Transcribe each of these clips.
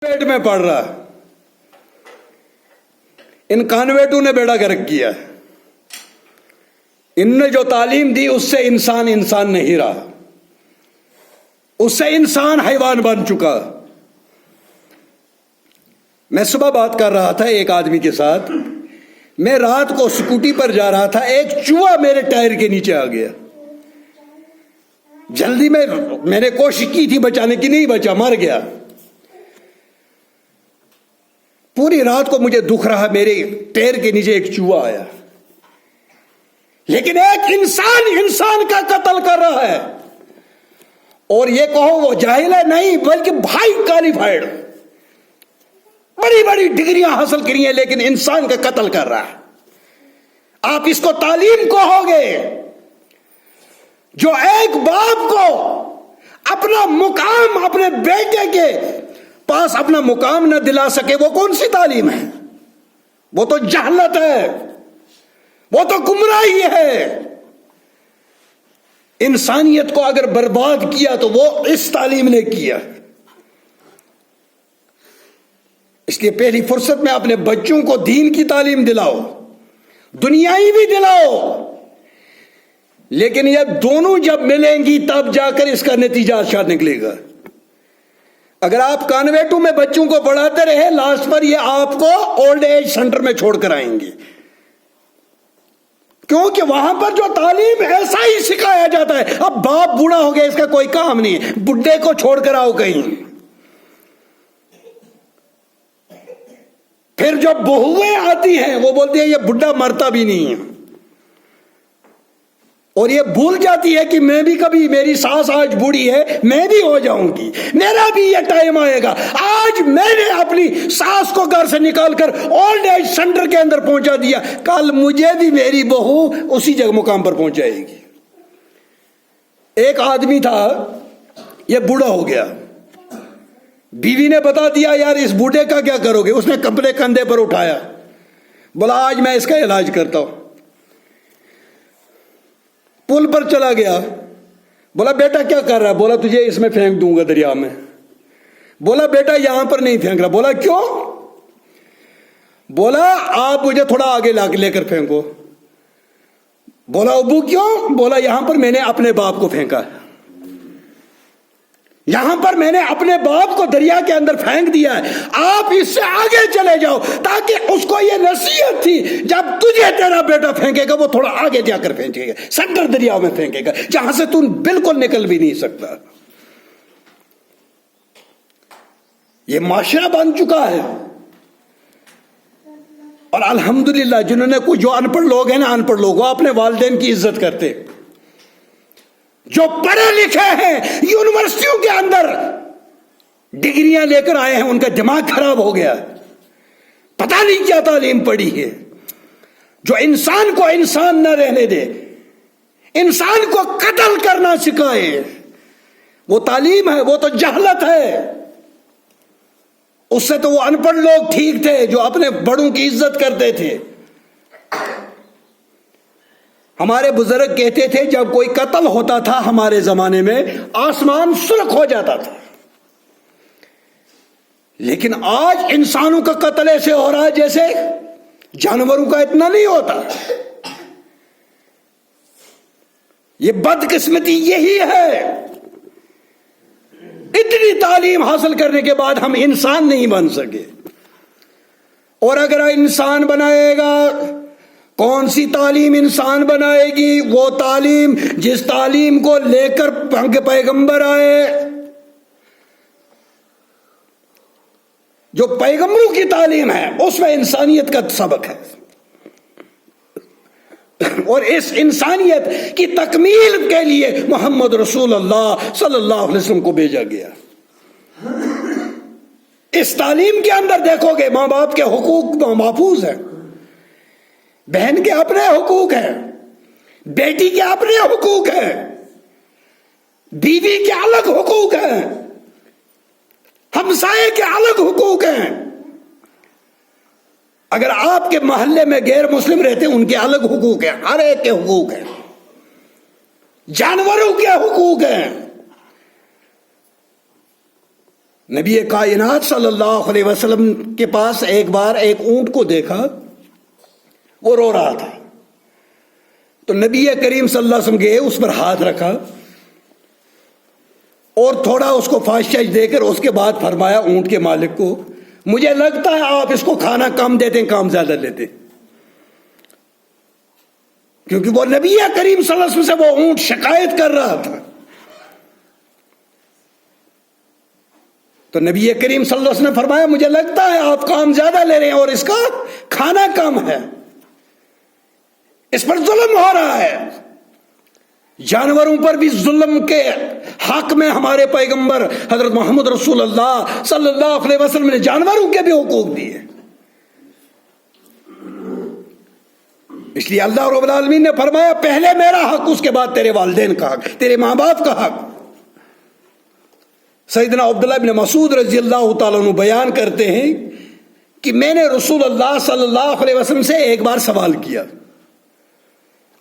Convent میں پڑھ رہا، ان کانوینٹوں نے بیڑا گرک کیا، ان نے جو تعلیم دی اس سے انسان نہیں رہا، اس سے انسان حیوان بن چکا۔ میں صبح بات کر رہا تھا ایک آدمی کے ساتھ، میں رات کو سکوٹی پر جا رہا تھا، ایک چوہا میرے ٹائر کے نیچے آ گیا، جلدی میں نے کوشش کی تھی بچانے کی، نہیں بچا، مر گیا۔ پوری رات کو مجھے دکھ رہا، میرے ٹائر کے نیچے ایک چوہا آیا، لیکن ایک انسان کا قتل کر رہا ہے، اور یہ کہو وہ جاہل ہے، نہیں بلکہ بھائی کوالیفائڈ، بڑی بڑی ڈگریاں حاصل کری ہیں، لیکن انسان کا قتل کر رہا ہے۔ آپ اس کو تعلیم کہو گے؟ جو ایک باپ کو اپنا مقام اپنے بیٹے کے پاس اپنا مقام نہ دلا سکے، وہ کون سی تعلیم ہے؟ وہ تو جہالت ہے، وہ تو گمراہی ہے۔ انسانیت کو اگر برباد کیا تو وہ اس تعلیم نے کیا۔ اس لیے پہلی فرصت میں اپنے بچوں کو دین کی تعلیم دلاؤ، دنیائی بھی دلاؤ، لیکن یہ دونوں جب ملیں گی تب جا کر اس کا نتیجہ اچھا نکلے گا۔ اگر آپ کانوینٹوں میں بچوں کو پڑھاتے رہے، لاسٹ پر یہ آپ کو اولڈ ایج سینٹر میں چھوڑ کر آئیں گے، کیونکہ وہاں پر جو تعلیم ایسا ہی سکھایا جاتا ہے۔ اب باپ بوڑھا ہو گیا، اس کا کوئی کام نہیں ہے، بڈھے کو چھوڑ کر آؤ کہیں۔ پھر جو بہویں آتی ہیں وہ بولتی ہیں یہ بڈھا مرتا بھی نہیں ہے، اور یہ بھول جاتی ہے کہ میں بھی کبھی، میری ساس آج بوڑھی ہے، میں بھی ہو جاؤں گی، میرا بھی یہ ٹائم آئے گا۔ آج میں نے اپنی ساس کو گھر سے نکال کر اولڈ ایج سینٹر کے اندر پہنچا دیا، کل مجھے بھی میری بہو اسی جگہ مقام پر پہنچائے گی۔ ایک آدمی تھا، یہ بوڑھا ہو گیا، بیوی نے بتا دیا یار اس بوڑھے کا کیا کرو گے؟ اس نے کپڑے کندھے پر اٹھایا، بولا آج میں اس کا علاج کرتا ہوں۔ پل پر چلا گیا، بولا بیٹا کیا کر رہا ہے؟ بولا تجھے اس میں پھینک دوں گا دریا میں۔ بولا بیٹا یہاں پر نہیں پھینک رہا۔ بولا کیوں؟ بولا آپ مجھے تھوڑا آگے لے کر پھینکو۔ بولا ابو کیوں؟ بولا یہاں پر میں نے اپنے باپ کو پھینکا، یہاں پر میں نے اپنے باپ کو دریا کے اندر پھینک دیا ہے، آپ اس سے آگے چلے جاؤ، تاکہ اس کو یہ نصیحت تھی جب تجھے تیرا بیٹا پھینکے گا وہ تھوڑا آگے جا کر پھینکے گا، سینٹر دریا میں پھینکے گا جہاں سے تم بالکل نکل بھی نہیں سکتا۔ یہ معاشرہ بن چکا ہے، اور الحمدللہ جنہوں نے جو ان پڑھ لوگ ہیں نا، ان پڑھ لوگ وہ اپنے والدین کی عزت کرتے، جو پڑھے لکھے ہیں یونیورسٹیوں کے اندر ڈگریاں لے کر آئے ہیں، ان کا دماغ خراب ہو گیا، پتہ نہیں کیا تعلیم پڑھی ہے، جو انسان کو انسان نہ رہنے دے، انسان کو قتل کرنا سکھائے، وہ تعلیم ہے، وہ تو جہالت ہے۔ اس سے تو وہ ان پڑھ لوگ ٹھیک تھے جو اپنے بڑوں کی عزت کرتے تھے۔ ہمارے بزرگ کہتے تھے جب کوئی قتل ہوتا تھا ہمارے زمانے میں آسمان سرخ ہو جاتا تھا، لیکن آج انسانوں کا قتل ایسے ہو رہا ہے جیسے جانوروں کا اتنا نہیں ہوتا۔ یہ بدقسمتی یہی ہے، اتنی تعلیم حاصل کرنے کے بعد ہم انسان نہیں بن سکے۔ اور اگر انسان بنائے گا، کون سی تعلیم انسان بنائے گی؟ وہ تعلیم جس تعلیم کو لے کر پیغمبر آئے، جو پیغمبروں کی تعلیم ہے اس میں انسانیت کا سبق ہے، اور اس انسانیت کی تکمیل کے لیے محمد رسول اللہ صلی اللہ علیہ وسلم کو بھیجا گیا۔ اس تعلیم کے اندر دیکھو گے ماں باپ کے حقوق محفوظ ہیں، بہن کے اپنے حقوق ہیں، بیٹی کے اپنے حقوق ہیں، بیوی کے الگ حقوق ہیں، ہمسائے کے الگ حقوق ہیں۔ اگر آپ کے محلے میں غیر مسلم رہتے ہیں ان کے الگ حقوق ہیں، ہر ایک کے حقوق ہیں، جانوروں کے حقوق ہیں۔ نبی کائنات صلی اللہ علیہ وسلم کے پاس ایک بار ایک اونٹ کو دیکھا، وہ رو رہا تھا، تو نبی کریم صلی اللہ علیہ وسلم گئے، اس پر ہاتھ رکھا اور تھوڑا اس کو فاشش دے کر اس کے بعد فرمایا اونٹ کے مالک کو، مجھے لگتا ہے آپ اس کو کھانا کم دیتے ہیں، کام زیادہ لیتے، کیونکہ وہ نبی کریم صلی اللہ علیہ وسلم سے وہ اونٹ شکایت کر رہا تھا۔ تو نبی کریم صلی اللہ علیہ وسلم نے فرمایا مجھے لگتا ہے آپ کام زیادہ لے رہے ہیں اور اس کا کھانا کم ہے، اس پر ظلم ہو رہا ہے۔ جانوروں پر بھی ظلم کے حق میں ہمارے پیغمبر حضرت محمد رسول اللہ صلی اللہ علیہ وسلم نے جانوروں کے بھی حقوق دیے، اس لیے اللہ رب العالمین نے فرمایا پہلے میرا حق، اس کے بعد تیرے والدین کا حق، تیرے ماں باپ کا حق۔ سیدنا عبداللہ بن مسعود رضی اللہ تعالیٰ عنہ بیان کرتے ہیں کہ میں نے رسول اللہ صلی اللہ علیہ وسلم سے ایک بار سوال کیا،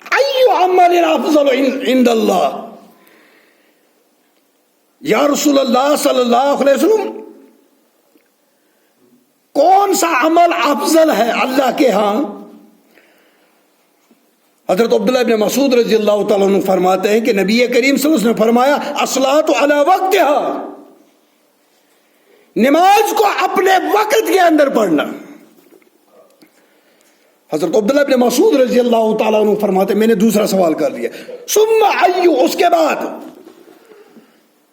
ایو عمل افضل عند اللہ، یا رسول اللہ صلی اللہ علیہ وسلم کون سا عمل افضل ہے اللہ کے ہاں؟ حضرت عبداللہ بن مسعود رضی اللہ تعالیٰ عنہ فرماتے ہیں کہ نبی کریم صلی اللہ علیہ وسلم نے فرمایا الصلاۃ علی وقتہا، نماز کو اپنے وقت کے اندر پڑھنا۔ حضرت عبداللہ بن مسعود رضی اللہ تعالیٰ عنہ فرماتے ہیں میں نے دوسرا سوال کر دیا، ثم ایو، اس کے بعد؟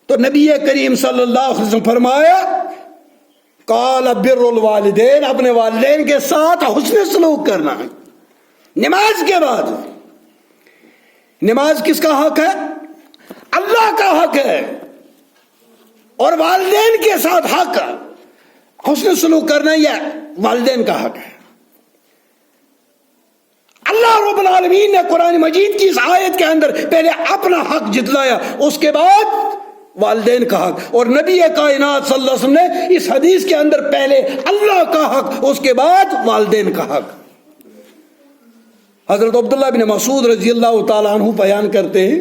تو نبی کریم صلی اللہ علیہ وسلم فرمایا قال بر الوالدین، اپنے والدین کے ساتھ حسن سلوک کرنا ہے۔ نماز کے بعد، نماز کس کا حق ہے؟ اللہ کا حق ہے، اور والدین کے ساتھ حق حسن سلوک کرنا یہ والدین کا حق ہے۔ اللہ رب العالمین نے قرآن مجید کی اس آیت کے اندر پہلے اپنا حق جتلایا، اس کے بعد والدین کا حق، اور نبی کائنات صلی اللہ علیہ وسلم نے اس حدیث کے اندر پہلے اللہ کا حق، اس کے بعد والدین کا حق۔ حضرت عبداللہ بن مسعود رضی اللہ تعالیٰ عنہ بیان کرتے ہیں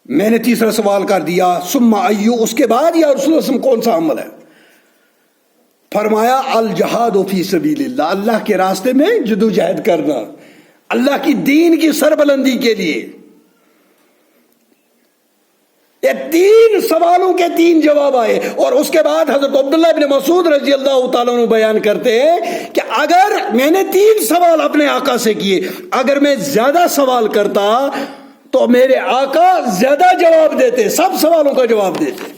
میں نے تیسرا سوال کر دیا ثم ایو، اس کے بعد یا رسول اللہ صلی اللہ علیہ وسلم کون سا عمل ہے؟ فرمایا الجہاد فی سبیل اللہ، اللہ کے راستے میں جدوجہد کرنا، اللہ کی دین کی سربلندی کے لیے۔ یہ تین سوالوں کے تین جواب آئے، اور اس کے بعد حضرت عبداللہ بن مسعود رضی اللہ تعالیٰ عنہ بیان کرتے ہیں کہ اگر میں نے تین سوال اپنے آقا سے کیے، اگر میں زیادہ سوال کرتا تو میرے آقا زیادہ جواب دیتے، سب سوالوں کا جواب دیتے۔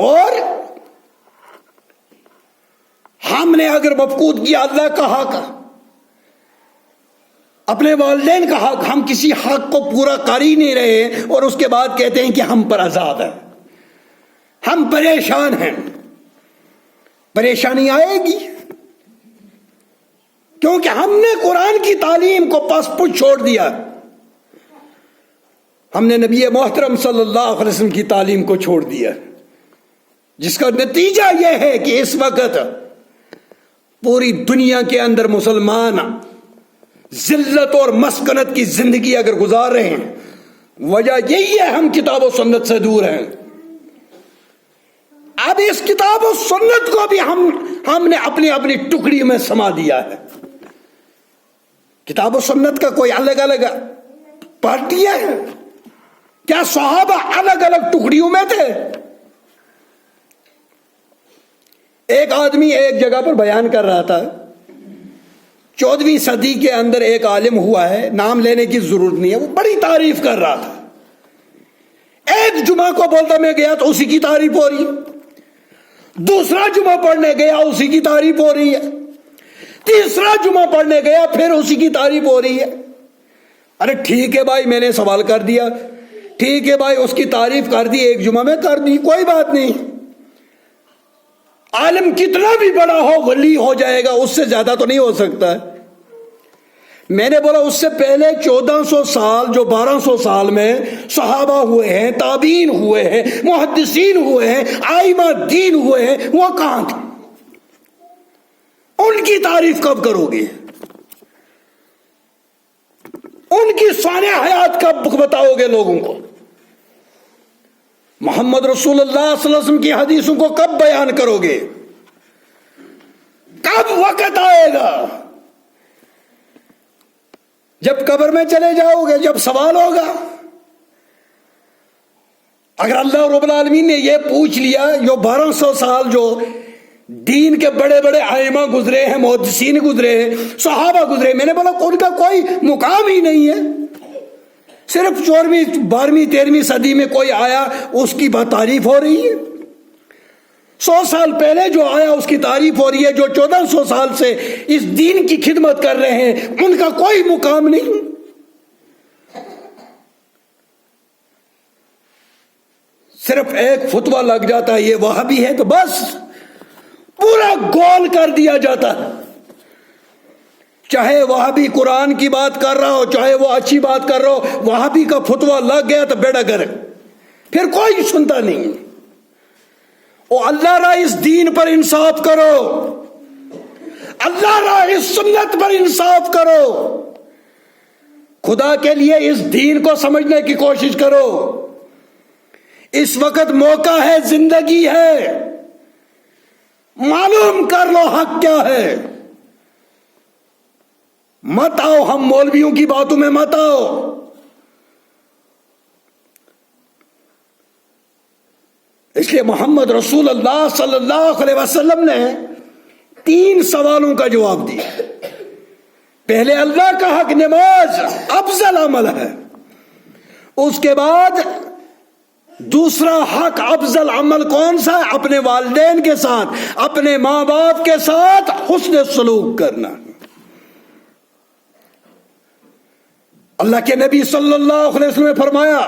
اور ہم نے اگر مفقود کیا اللہ کا حق، اپنے والدین کا حق، ہم کسی حق کو پورا کر ہی نہیں رہے اور اس کے بعد کہتے ہیں کہ ہم پر عذاب ہے، ہم پریشان ہیں۔ پریشانی آئے گی کیونکہ ہم نے قرآن کی تعلیم کو پس پش چھوڑ دیا، ہم نے نبی محترم صلی اللہ علیہ وسلم کی تعلیم کو چھوڑ دیا، جس کا نتیجہ یہ ہے کہ اس وقت پوری دنیا کے اندر مسلمان ذلت اور مسکنت کی زندگی اگر گزار رہے ہیں، وجہ یہی ہے ہم کتاب و سنت سے دور ہیں۔ اب اس کتاب و سنت کو بھی ہم نے اپنی اپنی ٹکڑی میں سما دیا ہے۔ کتاب و سنت کا کوئی الگ الگ پارٹیاں ہیں کیا؟ صحابہ الگ الگ ٹکڑیوں میں تھے۔ ایک آدمی ایک جگہ پر بیان کر رہا تھا، 14ویں صدی کے اندر ایک عالم ہوا ہے، نام لینے کی ضرورت نہیں ہے، وہ بڑی تعریف کر رہا تھا۔ ایک جمعہ کو بولتا میں گیا تو اسی کی تعریف ہو رہی ہے، دوسرا جمعہ پڑھنے گیا اسی کی تعریف ہو رہی ہے، تیسرا جمعہ پڑھنے گیا پھر اسی کی تعریف ہو رہی ہے۔ ارے ٹھیک ہے بھائی، میں نے سوال کر دیا، ٹھیک ہے بھائی، اس کی تعریف کر دی، ایک جمعہ میں کر دی، کوئی بات نہیں۔ عالم کتنا بھی بڑا ہو ولی ہو جائے گا، اس سے زیادہ تو نہیں ہو سکتا ہے۔ میں نے بولا اس سے پہلے 1400 سال جو 1200 سال میں صحابہ ہوئے ہیں، تابعین ہوئے ہیں، محدثین ہوئے ہیں، ائمہ دین ہوئے ہیں، وہ کہاں تھے؟ ان کی تعریف کب کرو گے؟ ان کی سوانح حیات کب بتاؤ گے لوگوں کو؟ محمد رسول اللہ صلی اللہ علیہ وسلم کی حدیثوں کو کب بیان کرو گے؟ کب وقت آئے گا؟ جب قبر میں چلے جاؤ گے، جب سوال ہوگا۔ اگر اللہ رب العالمین نے یہ پوچھ لیا، جو 1200 سال جو دین کے بڑے بڑے ائمہ گزرے ہیں، محدثین گزرے ہیں، صحابہ گزرے، میں نے بولا ان کا کوئی مقام ہی نہیں ہے، صرف 14ویں 12ویں 13ویں صدی میں کوئی آیا، اس کی بات تعریف ہو رہی ہے۔ 100 سال پہلے جو آیا اس کی تعریف ہو رہی ہے، جو 1400 سال سے اس دین کی خدمت کر رہے ہیں ان کا کوئی مقام نہیں۔ صرف ایک فتویٰ لگ جاتا ہے، یہ وہابی ہے، تو بس پورا گول کر دیا جاتا ہے۔ چاہے وہابی قرآن کی بات کر رہا ہو، چاہے وہ اچھی بات کر رہا ہو، وہابی کا فتویٰ لگ گیا تو بیڑا گرک، پھر کوئی سنتا نہیں۔ او اللہ را اس دین پر انصاف کرو، اللہ را اس سنت پر انصاف کرو، خدا کے لیے اس دین کو سمجھنے کی کوشش کرو۔ اس وقت موقع ہے، زندگی ہے، معلوم کر لو حق کیا ہے۔ مت آؤ ہم مولویوں کی باتوں میں، مت آؤ۔ اس لیے محمد رسول اللہ صلی اللہ علیہ وسلم نے 3 سوالوں کا جواب دیا۔ پہلے اللہ کا حق نماز افضل عمل ہے، اس کے بعد دوسرا حق افضل عمل کون سا ہے؟ اپنے والدین کے ساتھ، اپنے ماں باپ کے ساتھ حسن سلوک کرنا۔ اللہ کے نبی صلی اللہ علیہ وسلم نے فرمایا،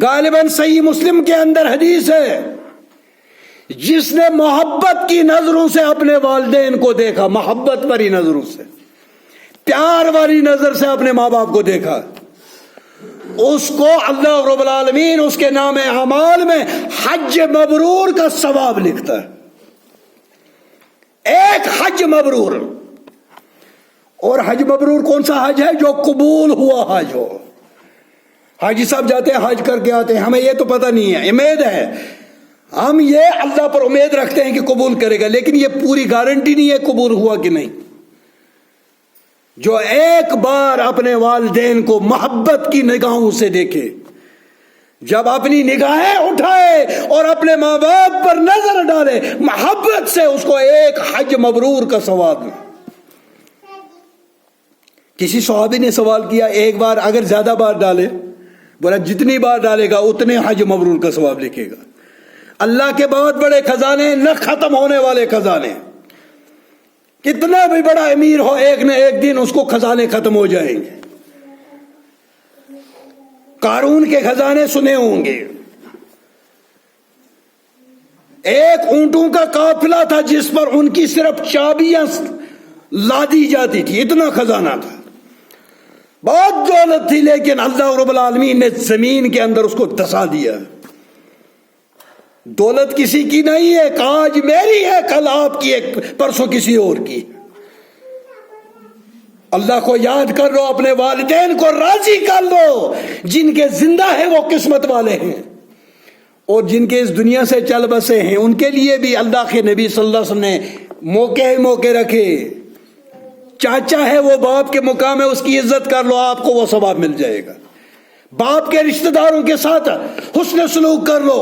غالباً صحیح مسلم کے اندر حدیث ہے، جس نے محبت کی نظروں سے اپنے والدین کو دیکھا، محبت والی نظروں سے، پیار والی نظر سے اپنے ماں باپ کو دیکھا، اس کو اللہ رب العالمین اس کے نام اعمال میں حج مبرور کا ثواب لکھتا ہے۔ ایک حج مبرور۔ اور حج مبرور کون سا حج ہے؟ جو قبول ہوا حج ہو۔ حاجی صاحب جاتے ہیں، حج کر کے آتے ہیں، ہمیں یہ تو پتہ نہیں ہے، امید ہے، ہم یہ اللہ پر امید رکھتے ہیں کہ قبول کرے گا، لیکن یہ پوری گارنٹی نہیں ہے قبول ہوا کہ نہیں۔ جو ایک بار اپنے والدین کو محبت کی نگاہوں سے دیکھے، جب اپنی نگاہیں اٹھائے اور اپنے ماں باپ پر نظر ڈالے محبت سے، اس کو ایک حج مبرور کا ثواب ملے۔ کسی صحابی نے سوال کیا، ایک بار اگر زیادہ بار ڈالے، بولا جتنی بار ڈالے گا اتنے حج مبرور کا ثواب لکھے گا۔ اللہ کے بہت بڑے خزانے، نہ ختم ہونے والے خزانے۔ کتنا بھی بڑا امیر ہو، ایک نہ ایک دن اس کو خزانے ختم ہو جائیں گے۔ قارون کے خزانے سنے ہوں گے، ایک اونٹوں کا قافلہ تھا جس پر ان کی صرف چابیاں لادی جاتی تھی، اتنا خزانہ تھا، بہت دولت تھی، لیکن اللہ رب العالمین نے زمین کے اندر اس کو دسا دیا۔ دولت کسی کی نہیں ہے، آج میری ہے، کل آپ کی ہے، پرسوں کسی اور کی۔ اللہ کو یاد کر لو، اپنے والدین کو راضی کر لو، جن کے زندہ ہیں وہ قسمت والے ہیں، اور جن کے اس دنیا سے چل بسے ہیں ان کے لیے بھی اللہ کے نبی صلی اللہ علیہ وسلم نے موقع رکھے۔ چاچا ہے وہ باپ کے مقام ہے، اس کی عزت کر لو، آپ کو وہ ثواب مل جائے گا۔ باپ کے رشتہ داروں کے ساتھ حسن سلوک کر لو،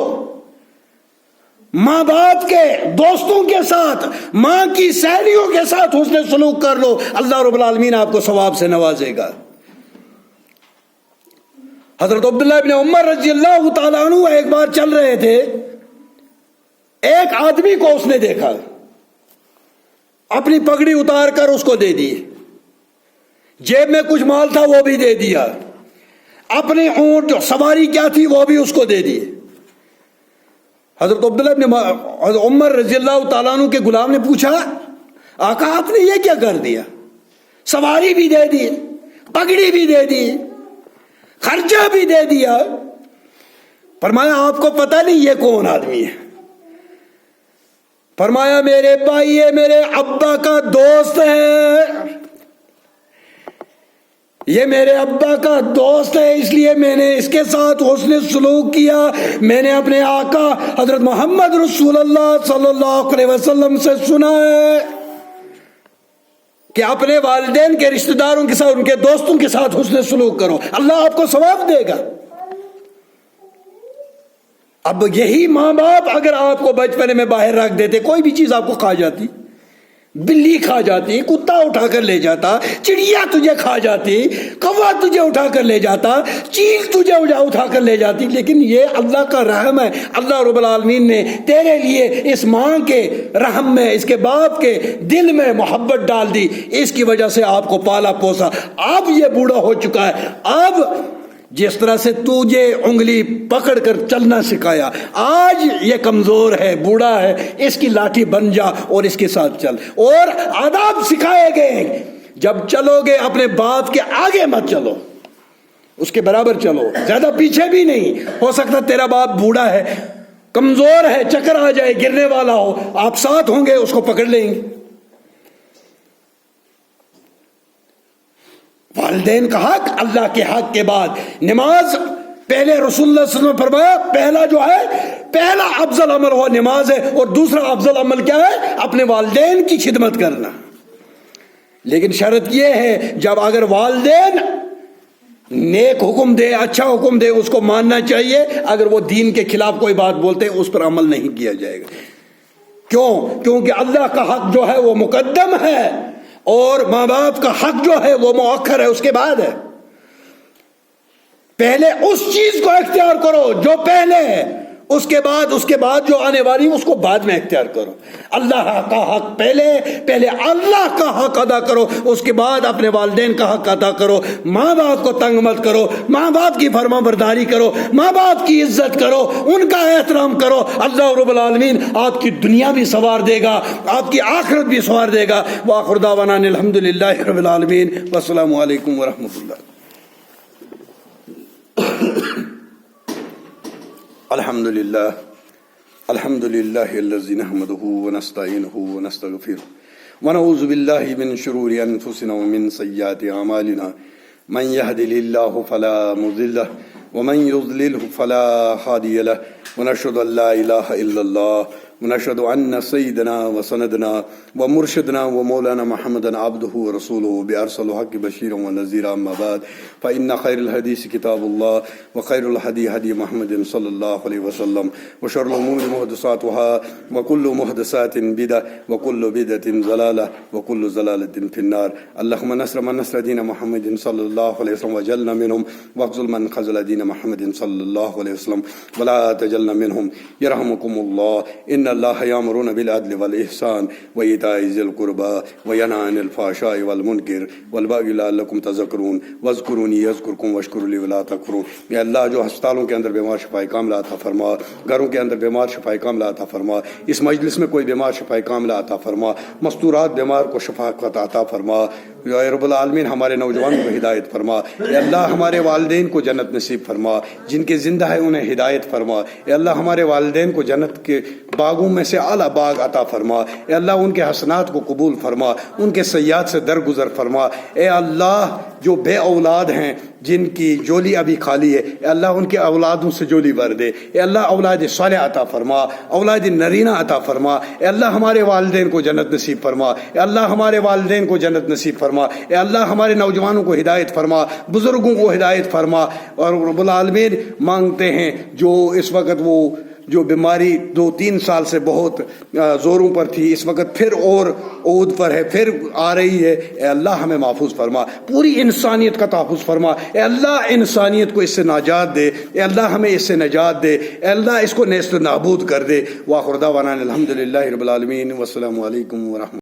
ماں باپ کے دوستوں کے ساتھ، ماں کی سہیلیوں کے ساتھ حسن سلوک کر لو، اللہ رب العالمین آپ کو ثواب سے نوازے گا۔ حضرت عبداللہ ابن عمر رضی اللہ تعالیٰ عنہ ایک بار چل رہے تھے، ایک آدمی کو اس نے دیکھا، اپنی پگڑی اتار کر اس کو دے دی، جیب میں کچھ مال تھا وہ بھی دے دیا، اپنی اونٹ سواری کیا تھی وہ بھی اس کو دے دی۔ حضرت عبداللہ ابن حضرت عمر رضی اللہ تعالیٰ عنہ کے غلام نے پوچھا، آقا آپ نے یہ کیا کر دیا؟ سواری بھی دے دی، پگڑی بھی دے دی، خرچہ بھی دے دیا۔ فرمایا آپ کو پتہ نہیں یہ کون آدمی ہے؟ فرمایا میرے بھائی ہے، میرے ابا کا دوست ہے۔ یہ میرے ابا کا دوست ہے، اس لیے میں نے اس کے ساتھ حسن سلوک کیا۔ میں نے اپنے آقا حضرت محمد رسول اللہ صلی اللہ علیہ وسلم سے سنا ہے کہ اپنے والدین کے رشتہ داروں کے ساتھ، ان کے دوستوں کے ساتھ حسن سلوک کرو، اللہ آپ کو ثواب دے گا۔ اب یہی ماں باپ اگر آپ کو بچپنے میں باہر رکھ دیتے، کوئی بھی چیز آپ کو کھا جاتی، بلی کھا جاتی، کتا اٹھا کر لے جاتا، چڑیا تجھے کھا جاتی، کوا تجھے اٹھا کر لے جاتا، چیل تجھے اٹھا کر لے جاتی، لیکن یہ اللہ کا رحم ہے۔ اللہ رب العالمین نے تیرے لیے اس ماں کے رحم میں، اس کے باپ کے دل میں محبت ڈال دی، اس کی وجہ سے آپ کو پالا پوسا۔ اب یہ بوڑھا ہو چکا ہے، اب جس طرح سے تجھے انگلی پکڑ کر چلنا سکھایا، آج یہ کمزور ہے، بوڑھا ہے، اس کی لاٹھی بن جا اور اس کے ساتھ چل، اور آداب سکھائے گئے۔ جب چلو گے اپنے باپ کے آگے مت چلو، اس کے برابر چلو، زیادہ پیچھے بھی نہیں۔ ہو سکتا تیرا باپ بوڑھا ہے، کمزور ہے، چکر آ جائے، گرنے والا ہو، آپ ساتھ ہوں گے، اس کو پکڑ لیں گے۔ والدین کا حق، اللہ کے حق کے بعد نماز پہلے رسول اللہ صلی اللہ علیہ وسلم نے فرمایا پہلا جو ہے، پہلا افضل عمل وہ نماز ہے، اور دوسرا افضل عمل کیا ہے؟ اپنے والدین کی خدمت کرنا۔ لیکن شرط یہ ہے جب اگر والدین نیک حکم دے، اچھا حکم دے، اس کو ماننا چاہیے۔ اگر وہ دین کے خلاف کوئی بات بولتے ہیں، اس پر عمل نہیں کیا جائے گا۔ کیوں؟ کیونکہ اللہ کا حق جو ہے وہ مقدم ہے، اور ماں باپ کا حق جو ہے وہ مؤخر ہے، اس کے بعد ہے۔ پہلے اس چیز کو اختیار کرو جو پہلے ہے، اس کے بعد جو آنے والی اس کو بعد میں اختیار کرو۔ اللہ کا حق پہلے اللہ کا حق ادا کرو، اس کے بعد اپنے والدین کا حق ادا کرو۔ ماں باپ کو تنگ مت کرو، ماں باپ کی فرما برداری کرو، ماں باپ کی عزت کرو، ان کا احترام کرو۔ اللہ رب العالمین آپ کی دنیا بھی سنوار دے گا، آپ کی آخرت بھی سنوار دے گا۔ وآخر دعوانا الحمدللہ رب العالمین، والسلام علیکم ورحمۃ اللہ۔ الحمد لله الذي نحمده ونستعينه ونستغفره ونعوذ بالله من شرور أنفسنا ومن سيئات أعمالنا من يهده الله فلا مضل له ومن يضلله فلا هادي له ونشهد أن لا إله إلا الله ونشهد أن سيدنا وسندنا ومرشدنا ومولانا محمدا عبده ورسوله بأرسل حق بشيرا ونذيرا، أما بعد فإن خير الحديث كتاب الله وخير الهدي هدي محمد صلى الله عليه وسلم وشر الأمور محدثاتها وكل محدثات بدعة وكل بدعة ضلالة وكل ضلالة في النار. اللهم نصر من نصر دين محمد صلى الله عليه وسلم وجلنا منهم، واخذل من خذل دين محمد صلى الله عليه وسلم ولا تجلنا منهم. يرحمكم الله. إن الله يأمرون بالعدل والإحسان وإيتاء ذي القربى وينهى عن الفحشاء والمنكر والبغي لعلكم تذكرون واذكروني يذكركم واشكروا لي ولا تكفرون. یا اللہ جو ہسپتالوں کے اندر بیمار شفائے کاملہ عطا فرما، گھروں کے اندر بیمار شفائے کاملہ عطا فرما، اس مجلس میں کوئی بیمار شفائے کاملہ عطا فرما، مستورات بیمار کو شفاعت عطا فرما۔ یا رب العالمین ہمارے نوجوانوں کو ہدایت فرما۔ اے اللہ ہمارے والدین کو جنت نصیب فرما، جن کے زندہ ہے انہیں ہدایت فرما۔ اے اللہ ہمارے والدین کو جنت کے باغوں میں سے اعلیٰ باغ عطا فرما۔ اے اللہ ان کے حسنات کو قبول فرما، ان کے سیئات سے درگزر فرما۔ اے اللہ جو بے اولاد ہیں، جن کی جولی ابھی خالی ہے، اے اللہ ان کے اولادوں سے جولی بھر دے۔ اے اللہ اولاد صالح عطا فرما، اولاد نرینہ عطا فرما۔ اے اللہ ہمارے والدین کو جنت نصیب فرما۔ اے اللہ ہمارے والدین کو جنت نصیب فرما۔ اے اللہ ہمارے نوجوانوں کو ہدایت فرما، بزرگوں کو ہدایت فرما۔ اور رب العالمین مانگتے ہیں جو اس وقت وہ جو بیماری 2-3 سال سے بہت زوروں پر تھی، اس وقت پھر اور عود پر ہے، پھر آ رہی ہے، اے اللہ ہمیں محفوظ فرما، پوری انسانیت کا تحفظ فرما۔ اے اللہ انسانیت کو اس سے نجات دے، اے اللہ ہمیں اس سے نجات دے، اے اللہ اس کو نیست و نابود کر دے۔ وآخر دعوانا الحمدللہ رب العالمین، والسلام علیکم ورحمۃ اللہ۔